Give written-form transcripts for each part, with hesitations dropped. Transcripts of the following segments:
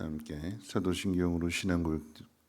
함께 사도신경으로 신앙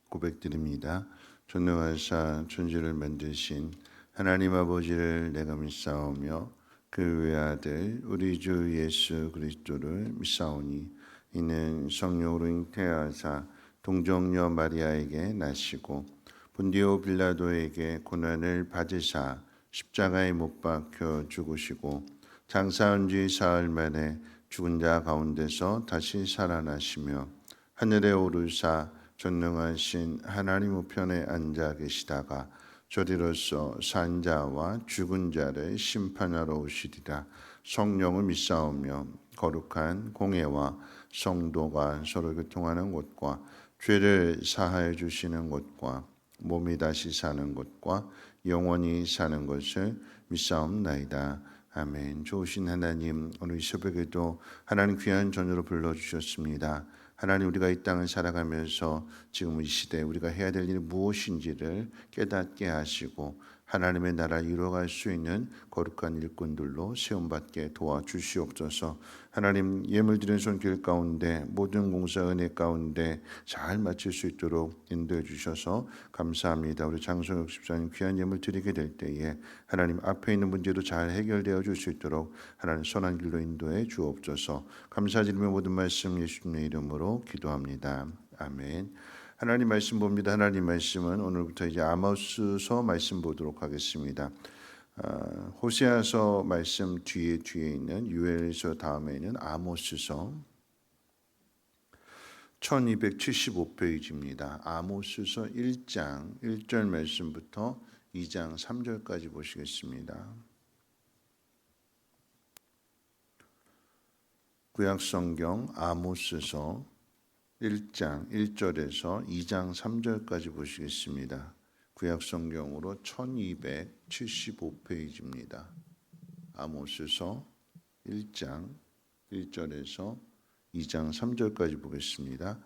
고백드립니다. 전능하사 천지를 만드신 하나님 아버지를 내가 믿사오며 그 외아들 우리 주 예수 그리스도를 믿사오니 이는 성령으로 잉태하사 동정녀 마리아에게 나시고 본디오 빌라도에게 고난을 받으사 십자가에 못 박혀 죽으시고 장사한 지 사흘 만에 죽은 자 가운데서 다시 살아나시며 하늘에 오르사 전능하신 하나님 우편에 앉아 계시다가 저리로서 산 자와 죽은 자를 심판하러 오시리라. 성령을 믿사오며 거룩한 공회와 성도가 서로 교통하는 곳과 죄를 사하여 주시는 곳과 몸이 다시 사는 곳과 영원히 사는 것을 믿사옵나이다. 아멘. 좋으신 하나님, 오늘 이 새벽에도 하나님 귀한 전으로 불러주셨습니다. 하나님, 우리가 이 땅을 살아가면서 지금 이 시대에 우리가 해야 될 일이 무엇인지를 깨닫게 하시고 하나님의 나라 이루어갈 수 있는 거룩한 일꾼들로 세움받게 도와주시옵소서. 하나님, 예물 드리는 손길 가운데 모든 공사 은혜 가운데 잘 마칠 수 있도록 인도해 주셔서 감사합니다. 우리 장성혁 집사님 귀한 예물 드리게 될 때에 하나님 앞에 있는 문제도 잘 해결되어 줄 수 있도록 하나님 선한 길로 인도해 주옵소서. 감사드리며 모든 말씀 예수님의 이름으로 기도합니다. 아멘. 하나님 말씀 봅니다. 하나님 말씀은 오늘부터 이제 아모스서 말씀 보도록 하겠습니다. 호세아서 말씀 뒤에 있는 유엘서 다음에는 아모스서 1275페이지입니다. 아모스서 1장 1절 말씀부터 2장 3절까지 보시겠습니다. 구약성경 아모스서 1장 1절에서 2장 3절까지 보시겠습니다. 구약성경으로 1275페이지입니다. 아모스서 1장 1절에서 2장 3절까지 보겠습니다.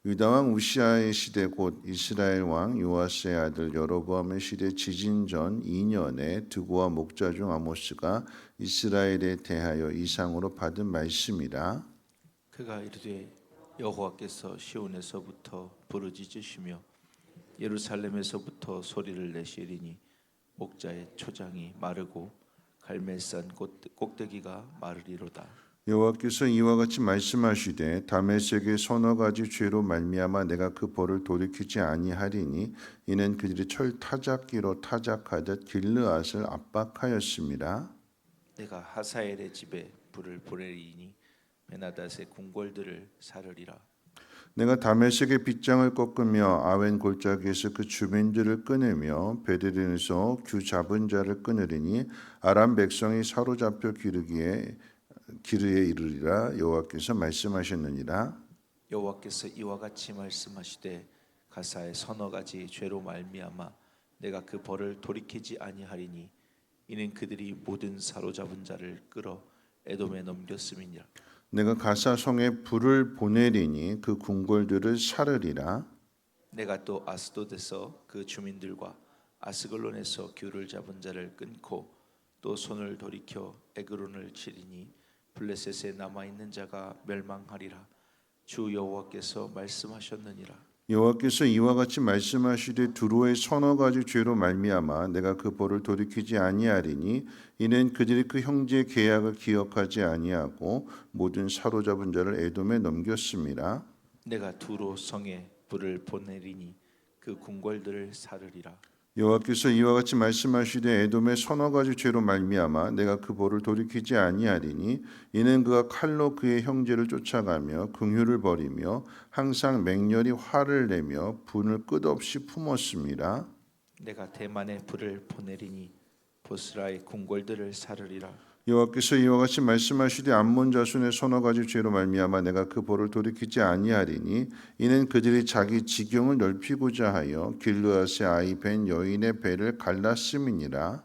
유다왕 우시아의 시대 곧 이스라엘 왕 요아스의 아들 여로보암의 시대 지진 전 2년에 드고와 목자 중 아모스가 이스라엘에 대하여 이상으로 받은 말씀이라. 그가 이르되 여호와께서 시온에서부터 부르짖으시며 예루살렘에서부터 소리를 내시리니 목자의 초장이 마르고 갈멜산 꼭대기가 마르리로다. 여호와께서 이와 같이 말씀하시되 다메섹의 서너 가지 죄로 말미암아 내가 그 벌을 돌이키지 아니하리니 이는 그들이 철 타작기로 타작하듯 길르앗을 압박하였습니다. 내가 하사엘의 집에 불을 보내리니 베나닷의 궁궐들을 사르리라. 내가 다메섹의 빗장을 꺾으며 아웬 골짜기에서 그 주민들을 끊으며 베들린에서 규 잡은 자를 끊으리니 아람 백성이 사로잡혀 기르에 이르리라. 여호와께서 말씀하셨느니라. 여호와께서 이와 같이 말씀하시되 가사의 서너 가지 죄로 말미암아 내가 그 벌을 돌이키지 아니하리니 이는 그들이 모든 사로잡은 자를 끌어 에돔에 넘겼음이니라. 내가 가사 성에 불을 보내리니 그 궁궐들을 사르리라. 내가 또 아스돗에서 그 주민들과 아스글론에서 규를 잡은 자를 끊고 또 손을 돌이켜 에그론을 치리니 블레셋에 남아 있는 자가 멸망하리라. 주 여호와께서 말씀하셨느니라. 여호와께서 이와 같이 말씀하시되 두로의 서너 가지 죄로 말미암아 내가 그 벌을 돌이키지 아니하리니 이는 그들이 그 형제의 계약을 기억하지 아니하고 모든 사로잡은 자를 에돔에 넘겼음이라. 내가 두로 성에 불을 보내리니 그 궁궐들을 사르리라. 여호와께서 이와 같이 말씀하시되 에돔의 서너 가지 죄로 말미암아 내가 그 벌을 돌이키지 아니하리니 이는 그가 칼로 그의 형제를 쫓아가며 긍휼을 버리며 항상 맹렬히 화를 내며 분을 끝없이 품었음이라. 내가 대만에 불을 보내리니 보스라의 궁궐들을 사르리라. 여호와께서 이와 같이 말씀하시되 암몬 자손의 서너 가지 죄로 말미암아 내가 그 벌을 돌이키지 아니하리니 이는 그들이 자기 지경을 넓히고자 하여 길르앗의 아이 벤 여인의 배를 갈랐음이니라.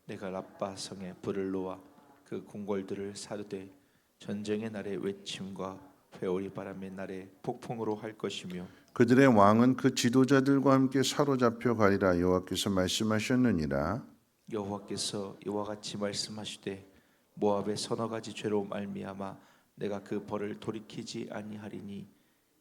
내가 라빠 성에 불을 놓아 그 궁궐들을 사르되 전쟁의 날에 외침과 회오리 바람의 날에 폭풍으로 할 것이며 그들의 왕은 그 지도자들과 함께 사로잡혀 가리라. 여호와께서 말씀하셨느니라. 여호와께서 이와 같이 말씀하시되 모압의 서너 가지 죄로 말미암아 내가 그 벌을 돌이키지 아니하리니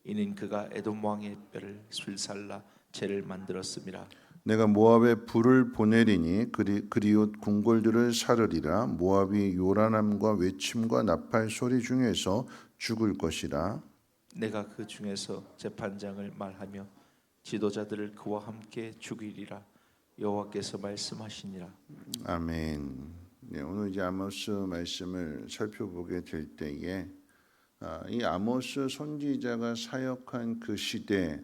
이는 그가 에돔 왕의 뼈를 술살라 죄를 만들었음이라. 내가 모압에 불을 보내리니 그리옷 궁궐들을 사르리라. 모압이 요란함과 외침과 나팔 소리 중에서 죽을 것이라. 내가 그 중에서 재판장을 말하며 지도자들을 그와 함께 죽이리라. 여호와께서 말씀하시니라. 아멘. 네, 오늘 이제 아모스 말씀을 살펴보게 될 때에 이 아모스 선지자가 사역한 그 시대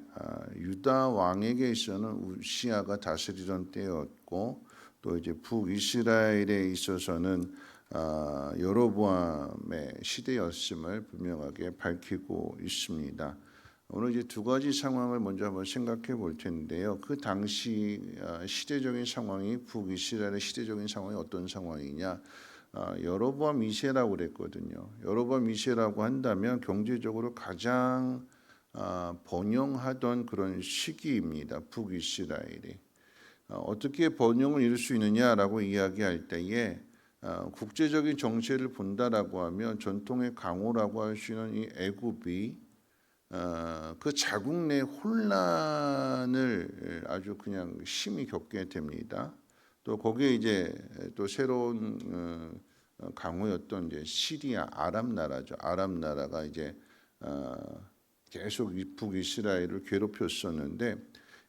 유다 왕에게 있어서는 우시아가 다스리던 때였고 또 이제 북이스라엘에 있어서는 여로보암의 시대였음을 분명하게 밝히고 있습니다. 오늘 이제 두 가지 상황을 먼저 한번 생각해 볼 텐데요. 그 당시 시대적인 상황이 북이스라엘의 시대적인 상황이 어떤 상황이냐? 여로보암 2세라고 그랬거든요. 여로보암 2세라고 한다면 경제적으로 가장 번영하던 그런 시기입니다. 북이스라엘이 어떻게 번영을 이룰 수 있느냐라고 이야기할 때에 국제적인 정세를 본다라고 하면 전통의 강호라고 할 수 있는 이 애굽이 그 자국 내 혼란을 아주 그냥 심히 겪게 됩니다. 또 거기에 이제 또 새로운 강호였던 이제 시리아 아랍 나라죠. 아랍 나라가 이제 계속 북이스라엘을 괴롭혔었는데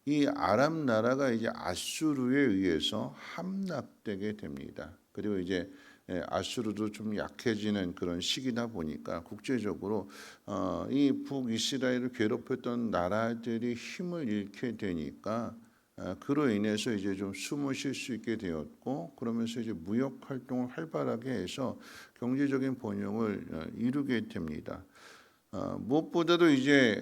이 아랍 나라가 이제 아수르에 의해서 함락되게 됩니다. 그리고 이제 아수르도 좀 약해지는 그런 시기다 보니까 국제적으로 이 북이스라엘을 괴롭혔던 나라들이 힘을 잃게 되니까 그로 인해서 이제 좀 숨을 쉴 수 있게 되었고 그러면서 이제 무역 활동을 활발하게 해서 경제적인 번영을 이루게 됩니다. 무엇보다도 이제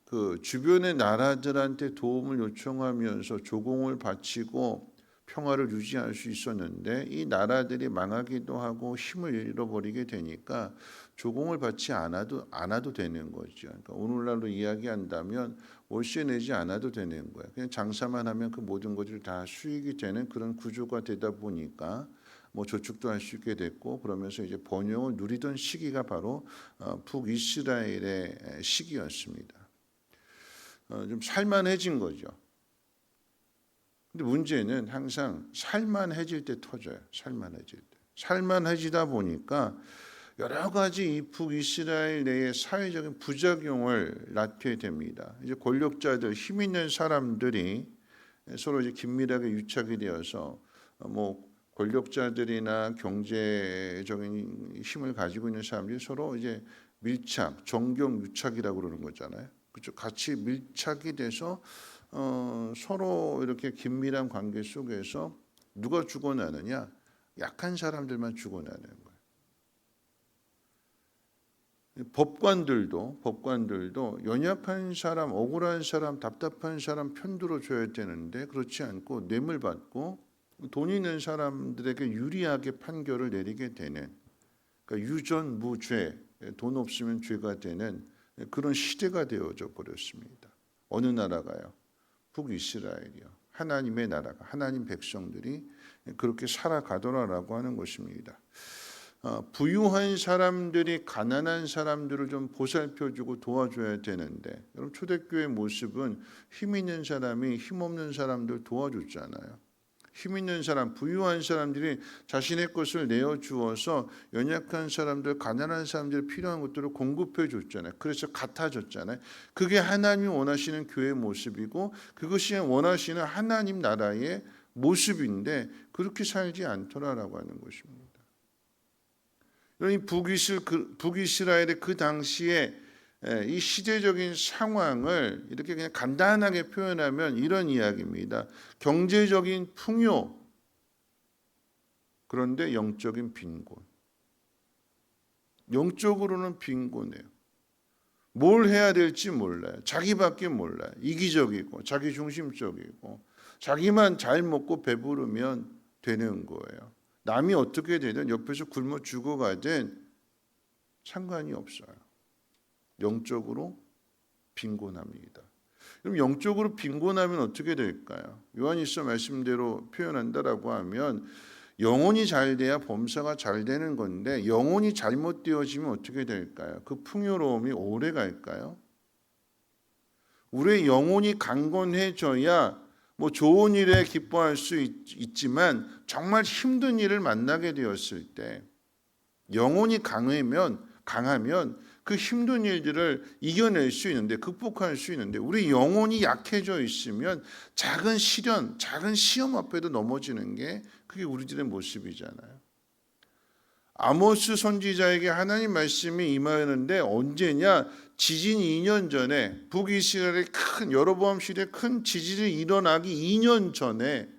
그 주변의 나라들한테 도움을 요청하면서 조공을 바치고 평화를 유지할 수 있었는데 이 나라들이 망하기도 하고 힘을 잃어버리게 되니까 조공을 받지 않아도 되는 거죠. 그러니까 오늘날로 이야기한다면 월세 내지 않아도 되는 거예요. 그냥 장사만 하면 그 모든 것들이 다 수익이 되는 그런 구조가 되다 보니까 뭐 저축도 할 수 있게 됐고 그러면서 이제 번영을 누리던 시기가 바로 북이스라엘의 시기였습니다. 좀 살만해진 거죠. 근데 문제는 항상 살만해질 때 터져요. 살만해질 때. 살만해지다 보니까 여러 가지 이 북이스라엘 내의 사회적인 부작용을 낳게 됩니다. 이제 권력자들, 힘 있는 사람들이 서로 이제 긴밀하게 유착이 되어서 뭐 권력자들이나 경제적인 힘을 가지고 있는 사람들이 서로 이제 밀착, 정경 유착이라고 그러는 거잖아요. 그렇죠. 같이 밀착이 돼서 서로 이렇게 긴밀한 관계 속에서 누가 죽어나느냐? 약한 사람들만 죽어나는 거예요. 법관들도 연약한 사람, 억울한 사람, 답답한 사람 편들어 줘야 되는데 그렇지 않고 뇌물 받고 돈 있는 사람들에게 유리하게 판결을 내리게 되는 그러니까 유전무죄, 돈 없으면 죄가 되는 그런 시대가 되어져 버렸습니다. 어느 나라가요? 북이스라엘이요. 하나님의 나라가 하나님 백성들이 그렇게 살아가더라라고 하는 것입니다. 부유한 사람들이 가난한 사람들을 좀 보살펴주고 도와줘야 되는데 여러분 초대교회 모습은 힘 있는 사람이 힘 없는 사람들 도와줬잖아요. 힘 있는 사람, 부유한 사람들이 자신의 것을 내어주어서 연약한 사람들, 가난한 사람들 필요한 것들을 공급해 줬잖아요. 그래서 같아졌잖아요. 그게 하나님이 원하시는 교회의 모습이고 그것이 원하시는 하나님 나라의 모습인데 그렇게 살지 않더라라고 하는 것입니다. 이 북이스라엘의 그 당시에 이 시대적인 상황을 이렇게 그냥 간단하게 표현하면 이런 이야기입니다. 경제적인 풍요, 그런데 영적인 빈곤. 영적으로는 빈곤해요. 뭘 해야 될지 몰라요. 자기밖에 몰라요. 이기적이고 자기중심적이고 자기만 잘 먹고 배부르면 되는 거예요. 남이 어떻게 되든 옆에서 굶어 죽어가든 상관이 없어요. 영적으로 빈곤합니다. 그럼 영적으로 빈곤하면 어떻게 될까요? 요한일서 말씀대로 표현한다라고 하면 영혼이 잘 돼야 범사가 잘 되는 건데 영혼이 잘못되어지면 어떻게 될까요? 그 풍요로움이 오래 갈까요? 우리의 영혼이 강건해져야 뭐 좋은 일에 기뻐할 수 있지만 정말 힘든 일을 만나게 되었을 때 영혼이 강하면 그 힘든 일들을 이겨낼 수 있는데, 극복할 수 있는데, 우리 영혼이 약해져 있으면 작은 시련, 작은 시험 앞에도 넘어지는 게 그게 우리들의 모습이잖아요. 아모스 선지자에게 하나님 말씀이 임하였는데 언제냐? 지진 2년 전에, 북이스라엘의 큰 여로보암 시대에 큰 지진이 일어나기 2년 전에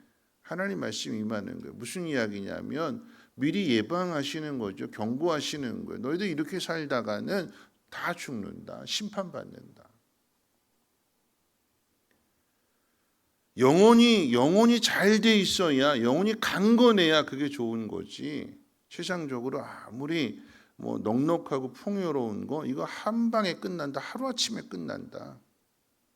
하나님 말씀이 임하는 거예요. 무슨 이야기냐면 미리 예방하시는 거죠. 경고하시는 거예요. 너희들 이렇게 살다가는 다 죽는다. 심판받는다. 영혼이 잘 돼 있어야, 영혼이 강건해야 그게 좋은 거지. 세상적으로 아무리 뭐 넉넉하고 풍요로운 거 이거 한 방에 끝난다. 하루아침에 끝난다.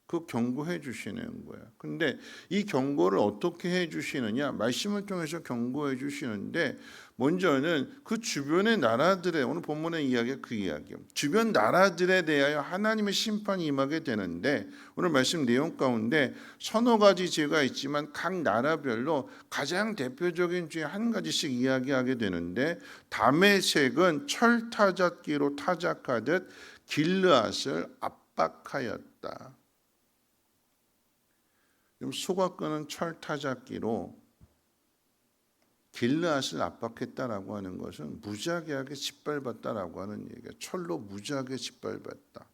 그 경고해 주시는 거예요. 근데 이 경고를 어떻게 해 주시느냐? 말씀을 통해서 경고해 주시는데, 먼저는 그 주변의 나라들의, 오늘 본문의 이야기가 그 이야기예요. 주변 나라들에 대하여 하나님의 심판이 임하게 되는데, 오늘 말씀 내용 가운데 서너 가지 죄가 있지만 각 나라별로 가장 대표적인 죄 한 가지씩 이야기하게 되는데, 다메섹은 철 타작기로 타작하듯 길르앗을 압박하였다. 소각거는 철 타작기로 길르앗을 압박했다라고 하는 것은 무지하게 짓밟았다라고 하는 얘기예요. 철로 무지하게 짓밟았다.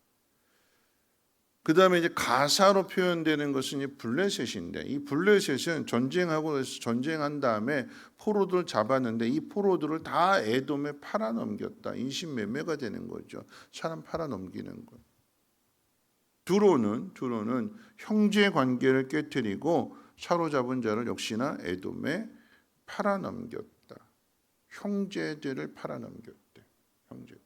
그 다음에 이제 가사로 표현되는 것은 이 블레셋인데, 이 블레셋은 전쟁한 다음에 포로들 잡았는데 이 포로들을 다 에돔에 팔아넘겼다. 인신매매가 되는 거죠. 사람 팔아넘기는 것. 두로는 형제 관계를 깨뜨리고 사로잡은 자를 역시나 에돔에 팔아넘겼다. 형제들을 팔아넘겼대. 형제들.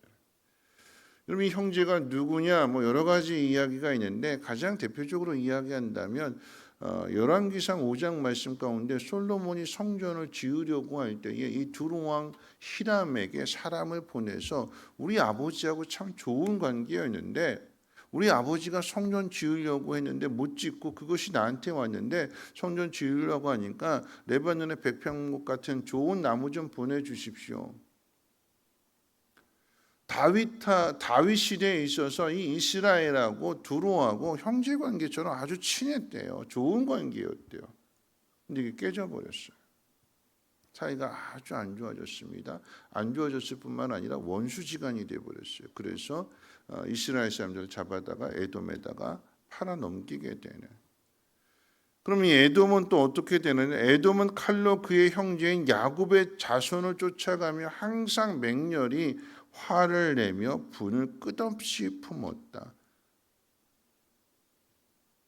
여러분, 이 형제가 누구냐? 뭐 여러 가지 이야기가 있는데 가장 대표적으로 이야기한다면 열왕기상 5장 말씀 가운데 솔로몬이 성전을 지으려고 할 때에 이 두로왕 히람에게 사람을 보내서 우리 아버지하고 참 좋은 관계였는데, 우리 아버지가 성전 지으려고 했는데 못 짓고 그것이 나한테 왔는데 성전 지으려고 하니까 레바논의 백향목 같은 좋은 나무 좀 보내주십시오. 다윗 시대에 있어서 이 이스라엘하고 두로하고 형제 관계처럼 아주 친했대요. 좋은 관계였대요. 근데 이게 깨져버렸어요. 사이가 아주 안 좋아졌습니다. 안 좋아졌을 뿐만 아니라 원수지간이 되어버렸어요. 그래서 이스라엘 사람들을 잡아다가 에돔에다가 팔아넘기게 되는. 그럼 이 에돔은 또 어떻게 되느냐? 에돔은 칼로 그의 형제인 야곱의 자손을 쫓아가며 항상 맹렬히 화를 내며 분을 끝없이 품었다.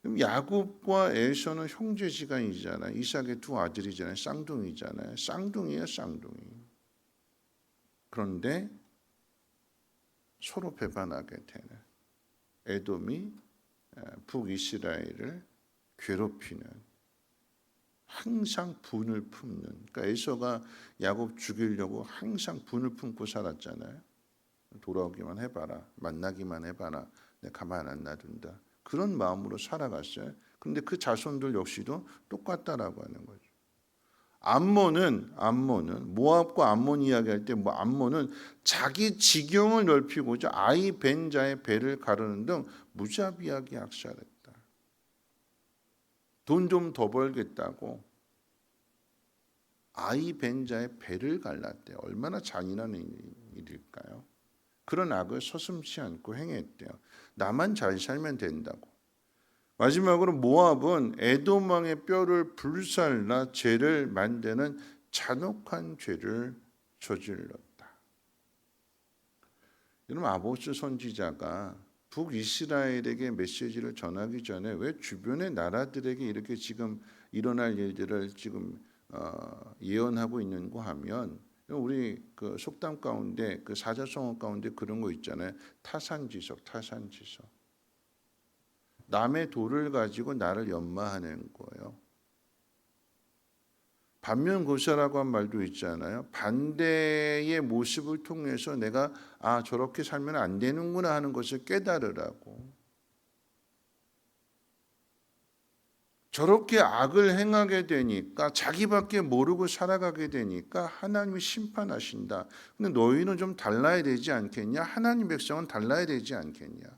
그럼 야곱과 에서는 형제지간이잖아요. 이삭의 두 아들이잖아요. 쌍둥이잖아요. 쌍둥이에요, 쌍둥이. 그런데 서로 배반하게 되는, 에돔이 북이스라엘을 괴롭히는, 항상 분을 품는. 그러니까 에서가 야곱 죽이려고 항상 분을 품고 살았잖아요. 돌아오기만 해봐라, 만나기만 해봐라, 내가 가만 안 놔둔다. 그런 마음으로 살아갔어요. 그런데 그 자손들 역시도 똑같다라고 하는 거죠. 암몬은 모압과 암몬 이야기할 때 암몬은 자기 지경을 넓히고자 아이 벤 자의 배를 가르는 등 무자비하게 학살했다. 돈 좀 더 벌겠다고 아이 벤 자의 배를 갈랐대요. 얼마나 잔인한 일일까요? 그런 악을 서슴지 않고 행했대요. 나만 잘 살면 된다고. 마지막으로 모압은 에돔 왕의 뼈를 불살라 죄를 만드는 잔혹한 죄를 저질렀다. 여러분, 아모스 선지자가 북이스라엘에게 메시지를 전하기 전에 왜 주변의 나라들에게 이렇게 지금 일어날 일들을 지금 예언하고 있는가 하면, 우리 그 속담 가운데 그 사자성어 가운데 그런 거 있잖아요. 타산지석. 남의 돌을 가지고 나를 연마하는 거예요. 반면교사라고 한 말도 있잖아요. 반대의 모습을 통해서 내가 저렇게 살면 안 되는구나 하는 것을 깨달으라고. 저렇게 악을 행하게 되니까 자기밖에 모르고 살아가게 되니까 하나님이 심판하신다. 근데 너희는 좀 달라야 되지 않겠냐? 하나님 백성은 달라야 되지 않겠냐?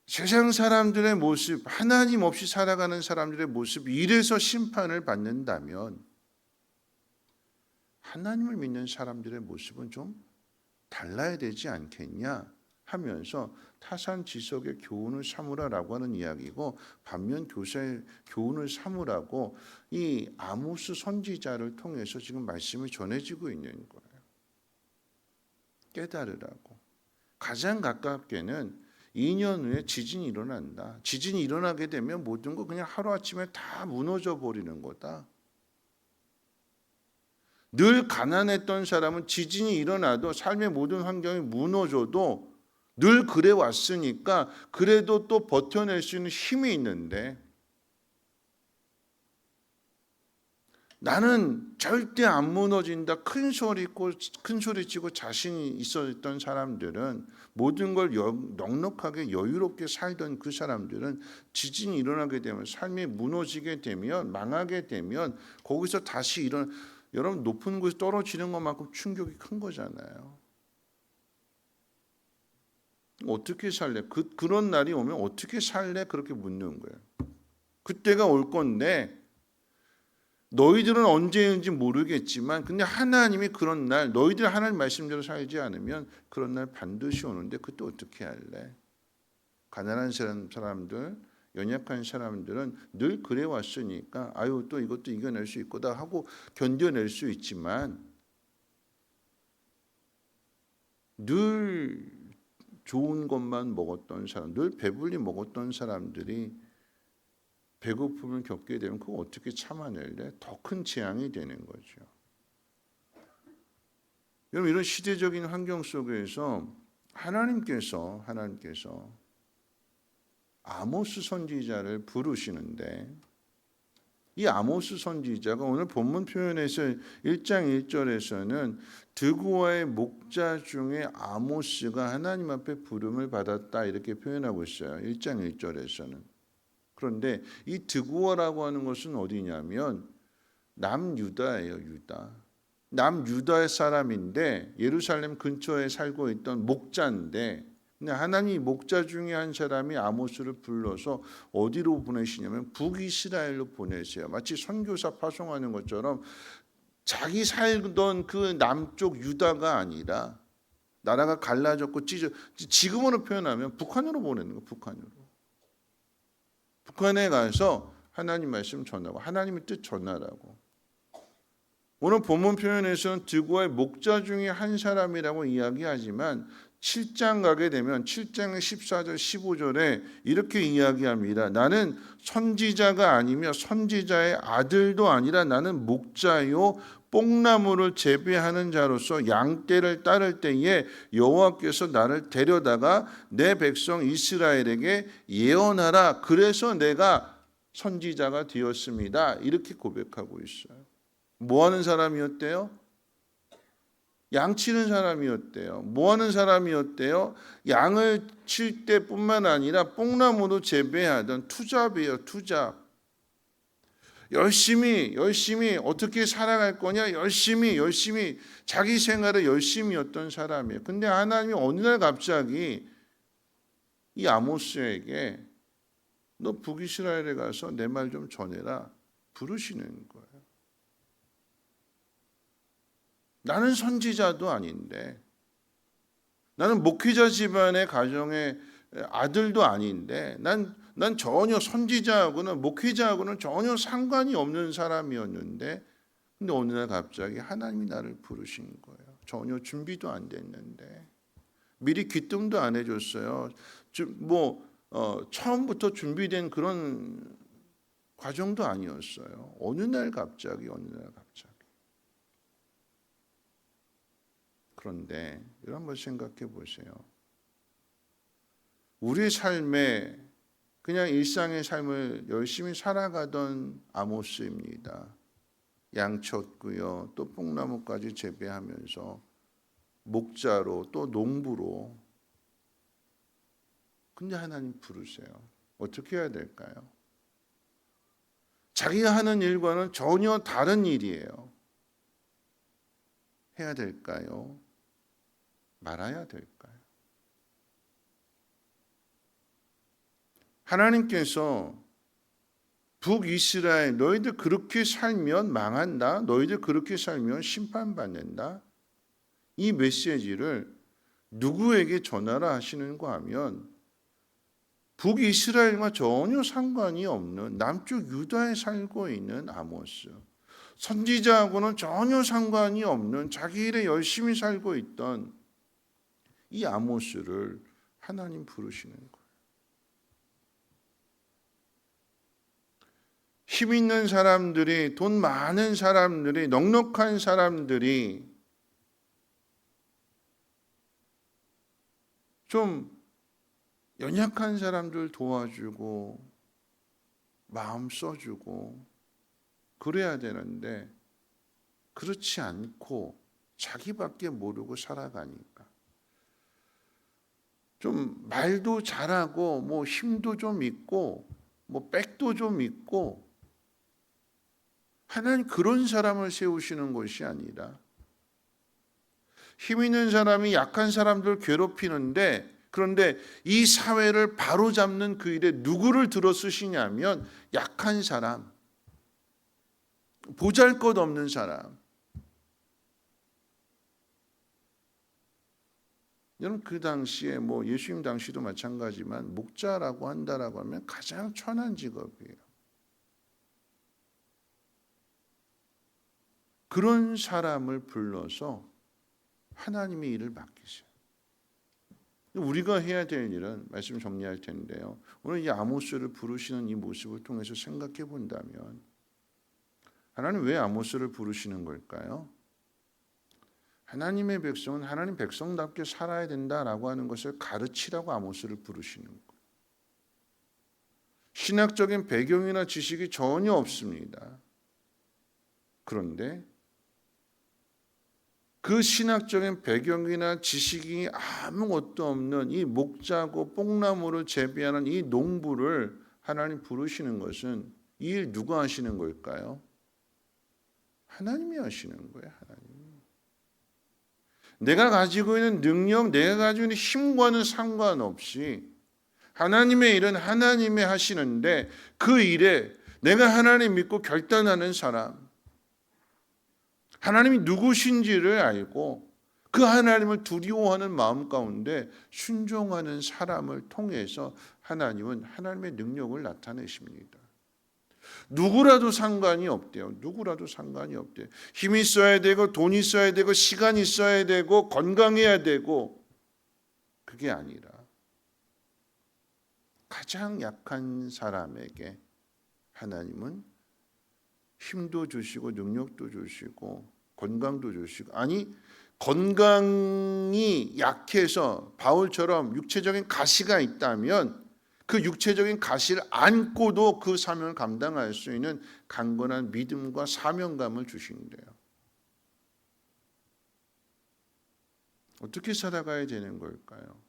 세상 사람들의 모습, 하나님 없이 살아가는 사람들의 모습, 이래서 심판을 받는다면 하나님을 믿는 사람들의 모습은 좀 달라야 되지 않겠냐 하면서 타산지석의 교훈을 삼으라라고 하는 이야기고, 반면 교사의 교훈을 삼으라고 이 아모스 선지자를 통해서 지금 말씀이 전해지고 있는 거예요. 깨달으라고. 가장 가깝게는 2년 후에 지진이 일어난다. 지진이 일어나게 되면 모든 거 그냥 하루아침에 다 무너져 버리는 거다. 늘 가난했던 사람은 지진이 일어나도 삶의 모든 환경이 무너져도 늘 그래 왔으니까 그래도 또 버텨낼 수 있는 힘이 있는데, 나는 절대 안 무너진다 큰 소리 치고 자신이 있었던 사람들은, 모든 걸 넉넉하게 여유롭게 살던 그 사람들은 지진이 일어나게 되면, 삶이 무너지게 되면, 망하게 되면 거기서 다시 여러분 높은 곳에 떨어지는 것만큼 충격이 큰 거잖아요. 어떻게 살래? 그런 날이 오면 어떻게 살래? 그렇게 묻는 거예요. 그때가 올 건데 너희들은 언제인지 모르겠지만, 근데 하나님이 그런 날, 너희들 하나님 말씀대로 살지 않으면 그런 날 반드시 오는데 그때 어떻게 할래? 가난한 사람들, 연약한 사람들은 늘 그래 왔으니까 아유 또 이것도 이겨낼 수 있고다 하고 견뎌낼 수 있지만, 늘 좋은 것만 먹었던 사람, 늘 배불리 먹었던 사람들이 배고픔을 겪게 되면 그거 어떻게 참아낼래? 더 큰 재앙이 되는 거죠. 여러분, 이런 시대적인 환경 속에서 하나님께서 아모스 선지자를 부르시는데, 이 아모스 선지자가 오늘 본문 표현에서 1장 1절에서는 드고아의 목자 중에 아모스가 하나님 앞에 부름을 받았다 이렇게 표현하고 있어요. 1장 1절에서는. 그런데 이 드고아라고 하는 것은 어디냐면 남유다예요. 남유다의 사람인데 예루살렘 근처에 살고 있던 목자인데, 근데 하나님이 목자 중에 한 사람이 아모스를 불러서 어디로 보내시냐면 북이스라엘로 보내세요. 마치 선교사 파송하는 것처럼 자기 살던 그 남쪽 유다가 아니라, 나라가 갈라졌고 지금으로 표현하면 북한으로 보내는 거예요. 북한에 가서 하나님 말씀 전하고 하나님의 뜻 전하라고. 오늘 본문 표현에서는 드고아의 목자 중에 한 사람이라고 이야기하지만 7장 가게 되면 7장 14절 15절에 이렇게 이야기합니다. 나는 선지자가 아니며 선지자의 아들도 아니라 나는 목자요 뽕나무를 재배하는 자로서 양떼를 따를 때에 여호와께서 나를 데려다가 내 백성 이스라엘에게 예언하라. 그래서 내가 선지자가 되었습니다. 이렇게 고백하고 있어요. 뭐 하는 사람이었대요? 양 치는 사람이었대요. 뭐 하는 사람이었대요? 양을 칠 때뿐만 아니라 뽕나무도 재배하던 투잡이에요. 투잡. 열심히 어떻게 살아갈 거냐, 열심히 자기 생활에 열심히였던 사람이에요. 근데 하나님이 어느 날 갑자기 이 아모스에게 너 북이스라엘에 가서 내 말 좀 전해라 부르시는 거예요. 나는 선지자도 아닌데, 나는 목회자 집안의 가정의 아들도 아닌데, 난 전혀 선지자하고는 목회자하고는 전혀 상관이 없는 사람이었는데, 근데 어느 날 갑자기 하나님이 나를 부르신 거예요. 전혀 준비도 안 됐는데, 미리 귀뜸도 안 해줬어요. 처음부터 준비된 그런 과정도 아니었어요. 어느 날 갑자기. 그런데 여러분 한번 생각해 보세요. 우리 삶에 그냥 일상의 삶을 열심히 살아가던 아모스입니다. 양 쳤고요. 또 뽕나무까지 재배하면서 목자로 또 농부로. 근데 하나님 부르세요. 어떻게 해야 될까요? 자기가 하는 일과는 전혀 다른 일이에요. 해야 될까요? 말아야 될까요? 하나님께서 북이스라엘 너희들 그렇게 살면 망한다. 너희들 그렇게 살면 심판받는다. 이 메시지를 누구에게 전하라 하시는가 하면 북이스라엘과 전혀 상관이 없는 남쪽 유다에 살고 있는 아모스, 선지자하고는 전혀 상관이 없는 자기 일에 열심히 살고 있던 이 아모스를 하나님 부르시는 거예요. 힘 있는 사람들이, 돈 많은 사람들이, 넉넉한 사람들이 좀 연약한 사람들 도와주고 마음 써주고 그래야 되는데 그렇지 않고 자기밖에 모르고 살아가니까 좀 말도 잘하고 뭐 힘도 좀 있고 뭐 백도 좀 있고 하나님 그런 사람을 세우시는 것이 아니라 힘 있는 사람이 약한 사람들 괴롭히는데 그런데 이 사회를 바로잡는 그 일에 누구를 들어 쓰시냐면 약한 사람, 보잘것없는 사람. 여러분 그 당시에 뭐 예수님 당시도 마찬가지지만 목자라고 한다라고 하면 가장 천한 직업이에요. 그런 사람을 불러서 하나님의 일을 맡기세요. 우리가 해야 될 일은 말씀 정리할 텐데요. 오늘 이 아모스를 부르시는 이 모습을 통해서 생각해 본다면 하나님 왜 아모스를 부르시는 걸까요? 하나님의 백성은 하나님 백성답게 살아야 된다라고 하는 것을 가르치라고 아모스를 부르시는 거예요. 신학적인 배경이나 지식이 전혀 없습니다. 그런데 그 신학적인 배경이나 지식이 아무것도 없는 이 목자고 뽕나무를 재배하는 이 농부를 하나님 부르시는 것은 이 일 누가 하시는 걸까요? 하나님이 하시는 거예요. 하나님. 내가 가지고 있는 능력, 내가 가지고 있는 힘과는 상관없이 하나님의 일은 하나님이 하시는데 그 일에 내가 하나님 믿고 결단하는 사람, 하나님이 누구신지를 알고 그 하나님을 두려워하는 마음 가운데 순종하는 사람을 통해서 하나님은 하나님의 능력을 나타내십니다. 누구라도 상관이 없대요. 누구라도 상관이 없대요. 힘이 있어야 되고 돈이 있어야 되고 시간이 있어야 되고 건강해야 되고 그게 아니라 가장 약한 사람에게 하나님은 힘도 주시고 능력도 주시고 건강도 주시고 아니 건강이 약해서 바울처럼 육체적인 가시가 있다면 그 육체적인 가시를 안고도 그 사명을 감당할 수 있는 강건한 믿음과 사명감을 주신대요. 어떻게 살아가야 되는 걸까요?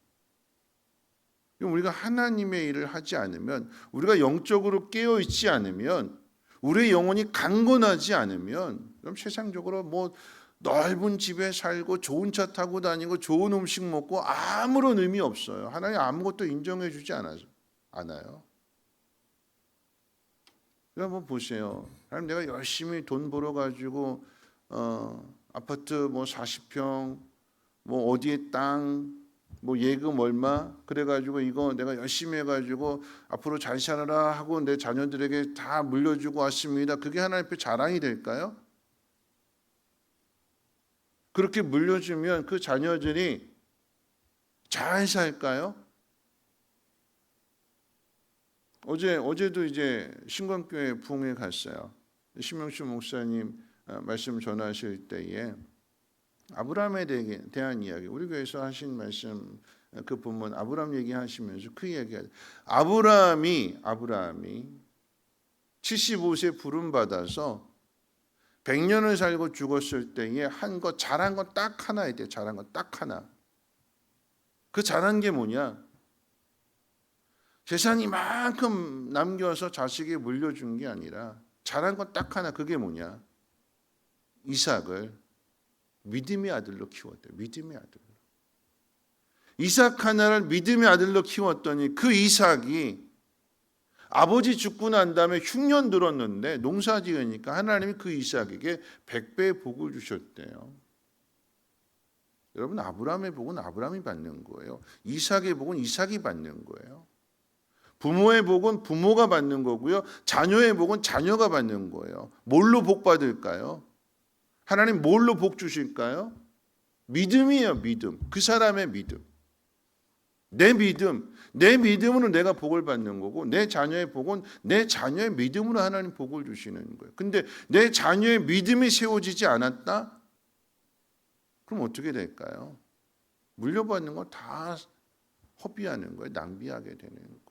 우리가 하나님의 일을 하지 않으면 우리가 영적으로 깨어있지 않으면 우리의 영혼이 강건하지 않으면 그럼 세상적으로 뭐 넓은 집에 살고 좋은 차 타고 다니고 좋은 음식 먹고 아무런 의미 없어요. 하나님 아무것도 인정해 주지 않아요. 한번 보세요. 하나님 내가 열심히 돈 벌어 가지고 아파트 뭐 40평 뭐 어디에 땅 뭐 예금 얼마 그래가지고 이거 내가 열심히 해가지고 앞으로 잘 살아라 하고 내 자녀들에게 다 물려주고 왔습니다. 그게 하나님 앞에 자랑이 될까요? 그렇게 물려주면 그 자녀들이 잘 살까요? 어제도 이제 신광교회 부흥회 갔어요. 신명수 목사님 말씀 전하실 때에 아브라함에 대한 이야기, 우리 교회에서 하신 말씀 그 본문 아브라함 얘기하시면서 그 이야기, 아브라함이 75세 부름 받아서 100년을 살고 죽었을 때에 한 거 잘한 건 딱 하나 있대요. 잘한 건 딱 하나. 그 잘한 게 뭐냐? 재산 이만큼 남겨서 자식에게 물려준 게 아니라 잘한 건 딱 하나, 그게 뭐냐? 이삭을 믿음의 아들로 키웠대요. 믿음의 아들로. 이삭 하나를 믿음의 아들로 키웠더니 그 이삭이 아버지 죽고 난 다음에 흉년 들었는데 농사 지으니까 하나님이 그 이삭에게 100배의 복을 주셨대요. 여러분, 아브라함의 복은 아브라함이 받는 거예요. 이삭의 복은 이삭이 받는 거예요. 부모의 복은 부모가 받는 거고요. 자녀의 복은 자녀가 받는 거예요. 뭘로 복 받을까요? 하나님 뭘로 복 주실까요? 믿음이에요. 믿음. 그 사람의 믿음. 내 믿음으로 내가 복을 받는 거고, 내 자녀의 복은 내 자녀의 믿음으로 하나님 복을 주시는 거예요. 근데 내 자녀의 믿음이 세워지지 않았다? 그럼 어떻게 될까요? 물려받는 거 다 허비하는 거예요. 낭비하게 되는 거예요.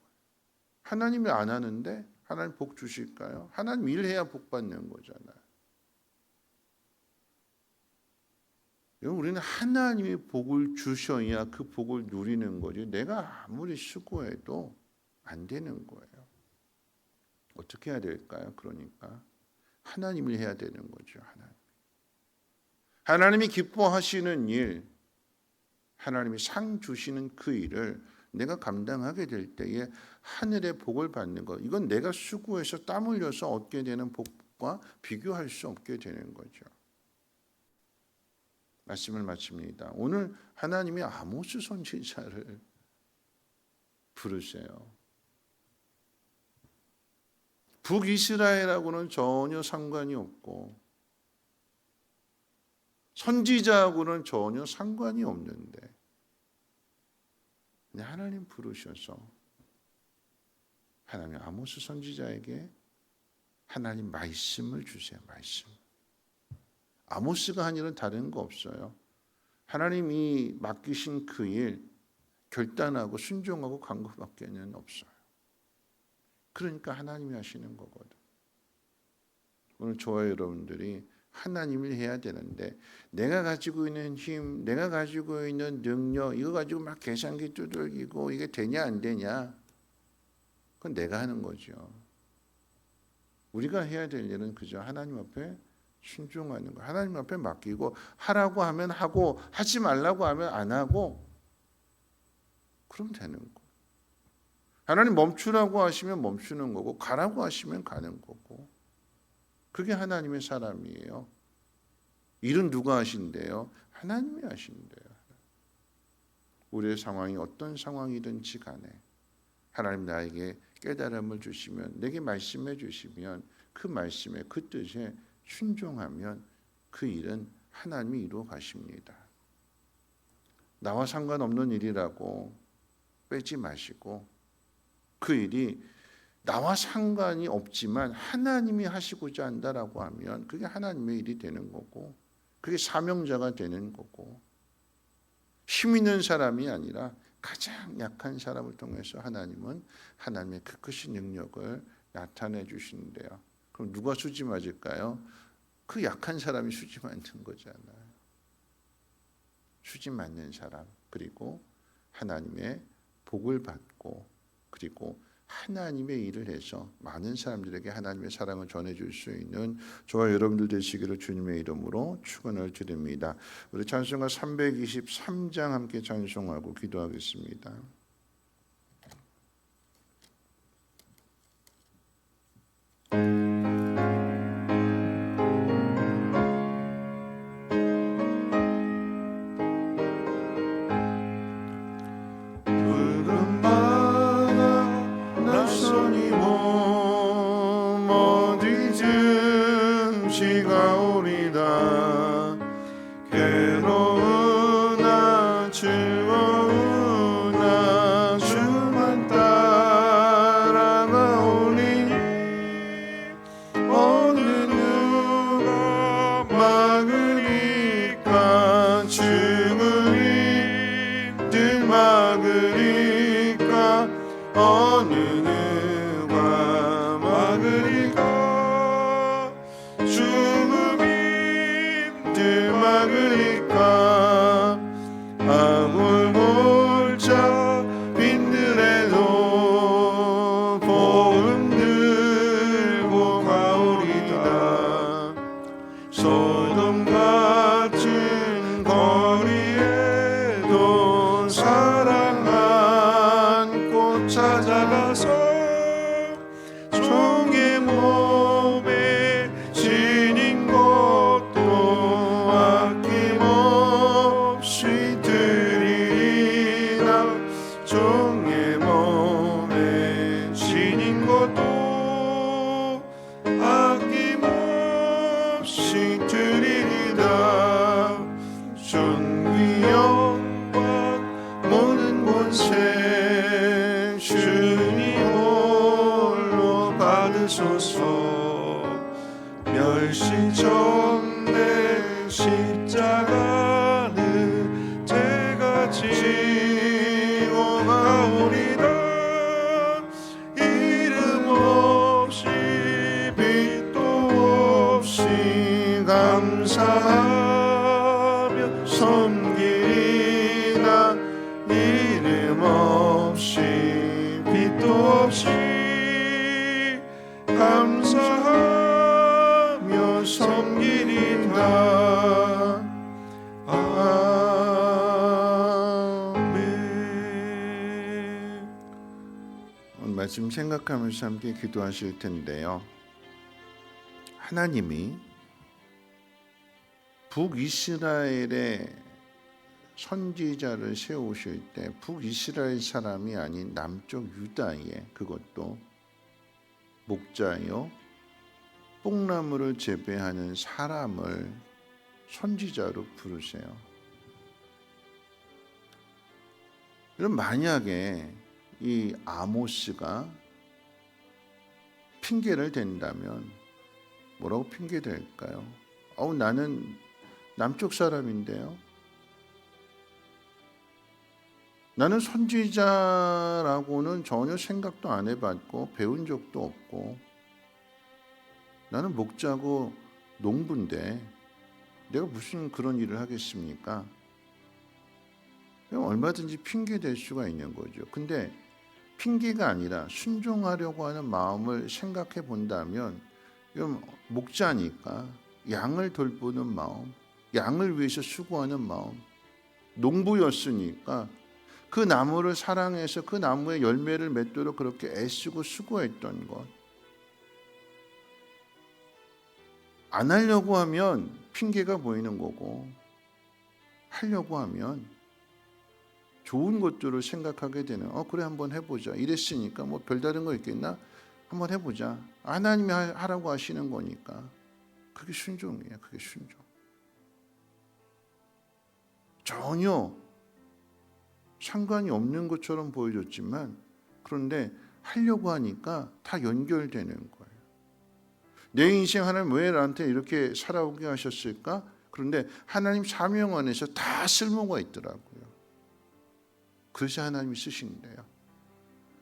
하나님이 안 하는데 하나님 복 주실까요? 하나님 일해야 복 받는 거잖아요. 우리는 하나님이 복을 주셔야 그 복을 누리는 거지, 내가 아무리 수고해도 안 되는 거예요. 어떻게 해야 될까요? 그러니까 하나님이 해야 되는 거죠. 하나님이 기뻐하시는 일, 하나님이 상 주시는 그 일을 내가 감당하게 될 때에 하늘의 복을 받는 것, 이건 내가 수고해서 땀 흘려서 얻게 되는 복과 비교할 수 없게 되는 거죠. 말씀을 마칩니다. 오늘 하나님이 아모스 선지자를 부르세요. 북이스라엘하고는 전혀 상관이 없고 선지자하고는 전혀 상관이 없는데 하나님 부르셔서 하나님 아모스 선지자에게 하나님 말씀을 주세요. 말씀. 아모스가 한 일은 다른 거 없어요. 하나님이 맡기신 그 일 결단하고 순종하고 간 것밖에는 없어요. 그러니까 하나님이 하시는 거거든. 오늘 저와 여러분들이 하나님을 해야 되는데 내가 가지고 있는 힘, 내가 가지고 있는 능력, 이거 가지고 막 계산기 두들기고 이게 되냐 안 되냐, 그건 내가 하는 거죠. 우리가 해야 될 일은 그저 하나님 앞에 순종하는 거, 하나님 앞에 맡기고 하라고 하면 하고 하지 말라고 하면 안 하고 그럼 되는 거. 하나님 멈추라고 하시면 멈추는 거고 가라고 하시면 가는 거고, 그게 하나님의 사람이에요. 일은 누가 하신대요? 하나님이 하신대요. 우리의 상황이 어떤 상황이든지 간에 하나님 나에게 깨달음을 주시면, 내게 말씀해 주시면 그 말씀에 그 뜻에 순종하면 그 일은 하나님이 이루어 가십니다. 나와 상관없는 일이라고 빼지 마시고 그 일이 나와 상관이 없지만 하나님이 하시고자 한다라고 하면 그게 하나님의 일이 되는 거고, 그게 사명자가 되는 거고, 힘 있는 사람이 아니라 가장 약한 사람을 통해서 하나님은 하나님의 그 크신 능력을 나타내 주시는데요. 그럼 누가 수지 맞을까요? 그 약한 사람이 수지 맞는 거잖아요. 수지 맞는 사람, 그리고 하나님의 복을 받고 그리고 하나님의 일을 해서 많은 사람들에게 하나님의 사랑을 전해줄 수 있는 저와 여러분들 되시기를 주님의 이름으로 축원을 드립니다. 우리 찬송가 323장 함께 찬송하고 기도하겠습니다. 오직 드리리다. 존귀 영광 모든 권세 주님 홀로 받으소서. 멸시전대 십자가는 제가 지고 가오리다. 이름 없이 빛도 없이 감사하며 섬기리라. 이름 없이 빛도 없이 감사하며 섬기리라. 아멘. 오늘 말씀 생각하면서 함께 기도하실 텐데요. 하나님이 북이스라엘의 선지자를 세우실 때 북이스라엘 사람이 아닌 남쪽 유다의, 그것도 목자요 뽕나무를 재배하는 사람을 선지자로 부르세요. 그럼 만약에 이 아모스가 핑계를 댄다면 뭐라고 핑계 댈까요? 나는 남쪽 사람인데요. 나는 선지자라고는 전혀 생각도 안 해봤고 배운 적도 없고, 나는 목자고 농부인데 내가 무슨 그런 일을 하겠습니까? 얼마든지 핑계 댈 수가 있는 거죠. 근데 핑계가 아니라 순종하려고 하는 마음을 생각해 본다면, 목자니까 양을 돌보는 마음, 양을 위해서 수고하는 마음, 농부였으니까 그 나무를 사랑해서 그 나무의 열매를 맺도록 그렇게 애쓰고 수고했던 것, 안 하려고 하면 핑계가 보이는 거고, 하려고 하면 좋은 것들을 생각하게 되는, 그래 한번 해보자, 이랬으니까 뭐 별다른 거 있겠나, 한번 해보자, 하나님이 하라고 하시는 거니까. 그게 순종이에요. 그게 순종. 전혀 상관이 없는 것처럼 보여줬지만, 그런데 하려고 하니까 다 연결되는 거예요. 내 인생 하나님 왜 나한테 이렇게 살아오게 하셨을까? 그런데 하나님 사명 안에서 다 쓸모가 있더라고요. 그래서 하나님이 쓰신대요.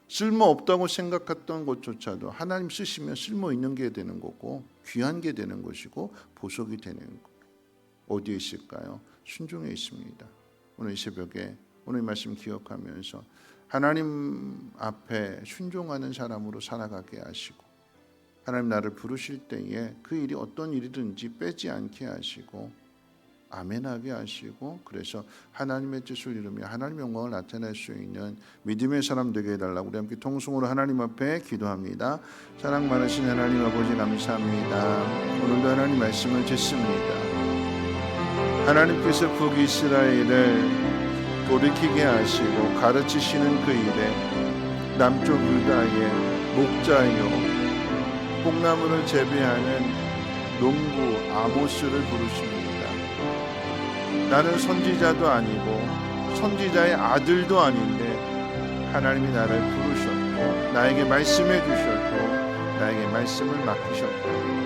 쓸모없다고 생각했던 것조차도 하나님 쓰시면 쓸모 있는 게 되는 거고, 귀한 게 되는 것이고, 보석이 되는 거예요. 어디에 있을까요? 순종에 있습니다. 오늘 이 새벽에 오늘 말씀 기억하면서 하나님 앞에 순종하는 사람으로 살아가게 하시고, 하나님 나를 부르실 때에 그 일이 어떤 일이든지 빼지 않게 하시고 아멘하게 하시고, 그래서 하나님의 뜻을 이루며 하나님 영광을 나타낼 수 있는 믿음의 사람 되게 해달라고 우리 함께 통성으로 하나님 앞에 기도합니다. 사랑 많으신 하나님 아버지 감사합니다. 오늘도 하나님 말씀을 듣습니다. 하나님께서 북이스라엘을 돌이키게 하시고 가르치시는 그 일에 남쪽 유다의 목자요 뽕나무를 재배하는 농부 아모스를 부르십니다. 나는 선지자도 아니고 선지자의 아들도 아닌데 하나님이 나를 부르셨고 나에게 말씀해 주셨고 나에게 말씀을 맡기셨고